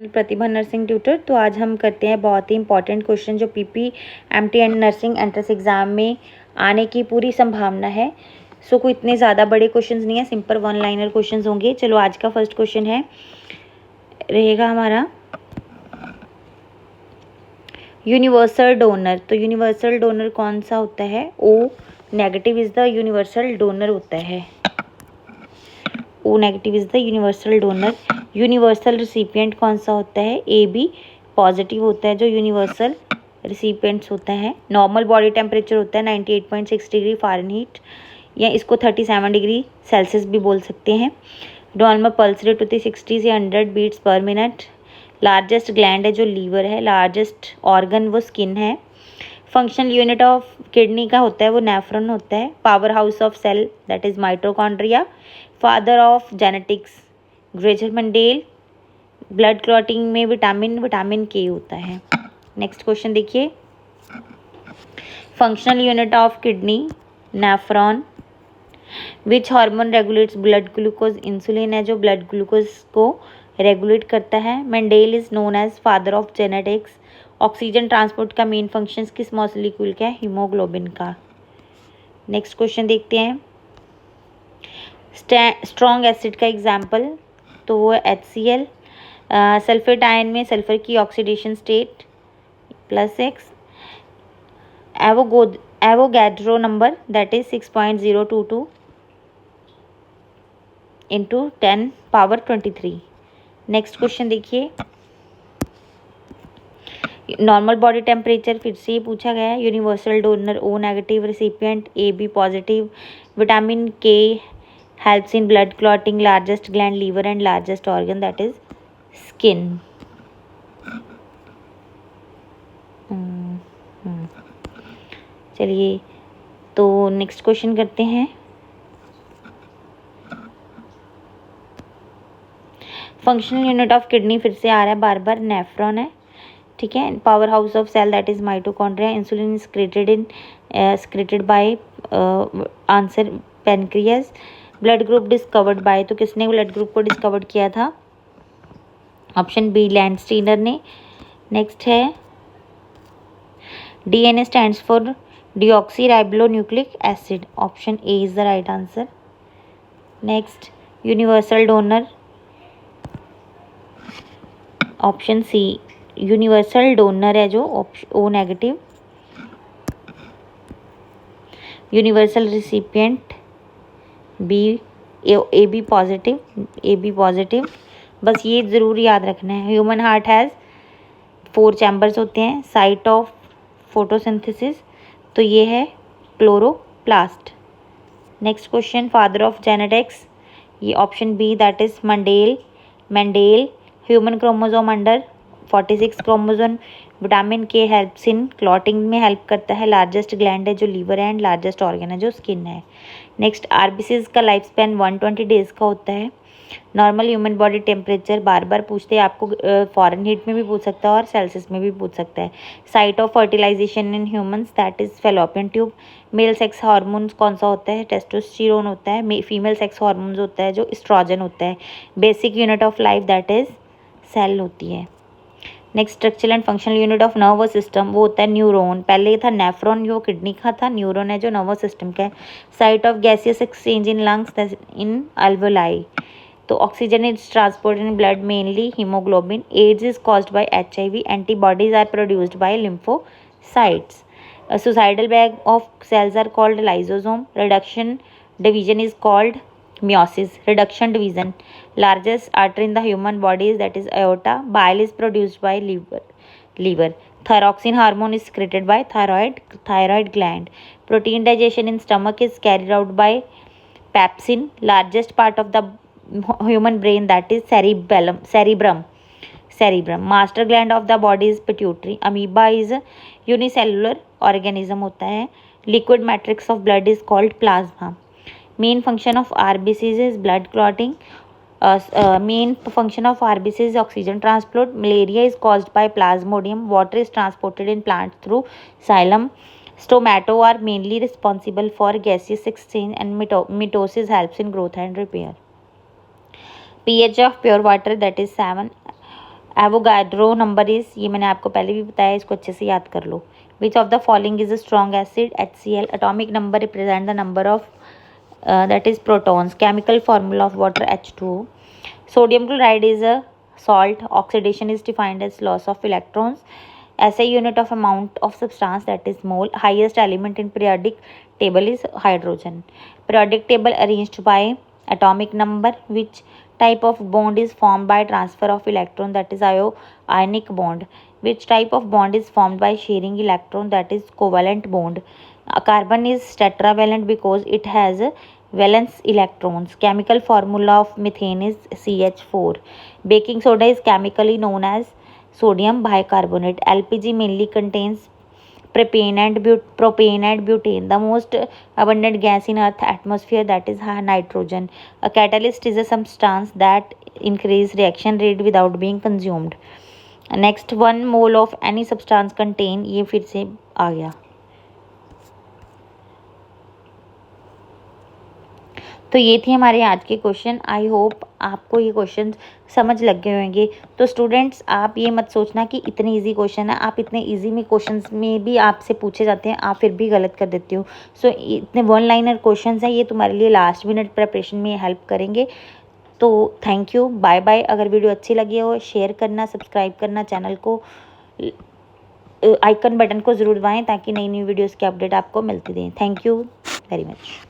प्रतिभा nursing tutor. तो आज हम करते हैं बहुत ही इंपॉर्टेंट क्वेश्चन जो PP MT and nursing entrance exam में आने की पूरी संभावना है। कोई इतने ज़्यादा बड़े क्वेश्चंस नहीं है, सिंपल वन लाइनर क्वेश्चंस होंगे। चलो आज का फर्स्ट क्वेश्चन है रहेगा हमारा यूनिवर्सल डोनर। तो यूनिवर्सल डोनर कौन सा होता है? O negative is the universal donor होता है। O negative is the universal donor. Universal recipient कौन सा होता है? ए बी पॉजिटिव होता है जो यूनिवर्सल रिसिपिएंट्स होता है। नॉर्मल बॉडी टेम्परेचर होता है 98.6 डिग्री फ़ारेनहीट, या इसको 37 डिग्री सेल्सियस भी बोल सकते हैं। नॉर्मल पल्स रेट होती है 60 से 100 बीट्स पर मिनट। लार्जेस्ट ग्लैंड है जो लीवर है। लार्जेस्ट ऑर्गन वो स्किन है। फंक्शनल यूनिट ऑफ किडनी का होता है वो नेफ्रॉन होता है। Power house of cell that is mitochondria. Father of genetics Gregor Mendel. Blood clotting में विटामिन के होता है। नेक्स्ट क्वेश्चन देखिए, functional unit of kidney nephron. Which hormone regulates blood glucose? Insulin है जो ब्लड ग्लूकोज को regulate करता है। Mendel is known as father of genetics. Oxygen transport का मेन फंक्शन किस मॉलिक्यूल का है? हीमोग्लोबिन का। नेक्स्ट क्वेश्चन देखते हैं, स्ट्रॉन्ग एसिड का एग्जाम्पल तो वो है HCl। सल्फेट आयन में सल्फर की oxidation state +6। Avogadro number that is 6.022 into 10⁻23। Next question देखिए, नॉर्मल बॉडी टेम्परेचर फिर से ये पूछा गया है। Universal donor O negative, recipient A B positive. Vitamin K helps in blood clotting. Largest gland liver and largest organ that is skin. चलिए तो next question करते हैं। फंक्शनल यूनिट ऑफ किडनी फिर से आ रहा है बार बार, नेफ्रॉन है, ठीक है। Power house of cell that is mitochondria. Insulin is created by answer pancreas. Blood group discovered by, तो किसने ब्लड ग्रुप को डिस्कवर्ड किया था? ऑप्शन बी लैंडस्टीनर ने। नेक्स्ट है DNA stands for deoxy ribonucleic acid. Option A is the right answer. Next universal donor, option C universal donor है जो O negative. Universal recipient B A B positive. बस ये ज़रूर याद रखना है। ह्यूमन हार्ट हैज़ 4 चैम्बर्स होते हैं। साइट ऑफ फोटोसिंथेसिस तो ये है chloroplast. Next question, father of genetics, ये option B that is Mendel. Human chromosome under 46 chromosome. Vitamin K helps in clotting में हेल्प करता है। लार्जेस्ट ग्लैंड है जो लीवर है एंड लार्जेस्ट ऑर्गन है जो स्किन है। नेक्स्ट आरबीसीज का लाइफ स्पैन 120 डेज का होता है। नॉर्मल ह्यूमन बॉडी टेम्परेचर बार बार पूछते हैं आपको, फ़ारेनहीट में भी पूछ सकता है और सेल्सियस में भी पूछ सकता है। Site of fertilization in humans that is fallopian tube. Male sex hormones कौन सा होता है? टेस्टोस्टेरोन होता है। फीमेल सेक्स हार्मोन्स होता है जो एस्ट्रोजन होता है। Basic unit of life that is cell होती है। Next structural and functional unit of nervous system वो होता है न्यूरॉन। पहले था नेफ्रॉन जो किडनी का था, न्यूरॉन है जो नर्वस सिस्टम का है। Site of gaseous exchange in lungs in alveoli. तो oxygen is transported in blood mainly haemoglobin. AIDS is caused by HIV। Antibodies are produced by lymphocytes. A suicidal bag of cells are called lysosome. Reduction division is called meiosis. Reduction division. Largest artery in the human body is that is aorta. Bile is produced by liver. Thyroxine hormone is secreted by thyroid gland. Protein digestion in stomach is carried out by pepsin. Largest part of the human brain that is cerebrum. Master gland of the body is pituitary. Amoeba is unicellular organism होता है. Liquid matrix of blood is called plasma. Main function of RBCs is blood clotting. Main function of RBC is oxygen transport. Malaria is caused by Plasmodium. Water is transported in plants through xylem. Stomata are mainly responsible for gaseous exchange, and mitosis helps in growth and repair. pH of pure water that is 7. Avogadro number is, ये मैंने आपको पहले भी बताया, इसको अच्छे से याद कर लो। Which of the following is a strong acid, HCl। Atomic number represent the number of that is protons। chemical formula of water, H2O। sodium chloride is a salt। oxidation is defined as loss of electrons। SI unit of amount of substance, that is mole। highest element in periodic table is hydrogen। periodic table arranged by atomic number। which type of bond is formed by transfer of electron, that is ionic bond। which type of bond is formed by sharing electron, that is covalent bond। carbon is tetravalent because it has valence electrons। chemical formula of methane is CH4। baking soda is chemically known as sodium bicarbonate। LPG mainly contains propane and butane। the most abundant gas in earth atmosphere, that is nitrogen। a catalyst is a substance that increase reaction rate without being consumed। next, 1 mole of any substance contain, ये फिर से आ गया। तो ये थे हमारे आज के क्वेश्चन। आई होप आपको ये क्वेश्चन समझ लग गए होंगे। तो स्टूडेंट्स, आप ये मत सोचना कि इतने इजी क्वेश्चन है, आप इतने इजी में क्वेश्चंस में भी आपसे पूछे जाते हैं, आप फिर भी गलत कर देते हो। सो इतने 1 लाइनर क्वेश्चंस हैं, ये तुम्हारे लिए लास्ट मिनट प्रिपरेशन में हेल्प करेंगे। तो थैंक यू, बाय बाय। अगर वीडियो अच्छी लगी हो, शेयर करना, सब्सक्राइब करना, चैनल को आइकन बटन को ज़रूर दबाएँ ताकि नई वीडियोज़ की अपडेट आपको मिलती रहें। Thank you very much.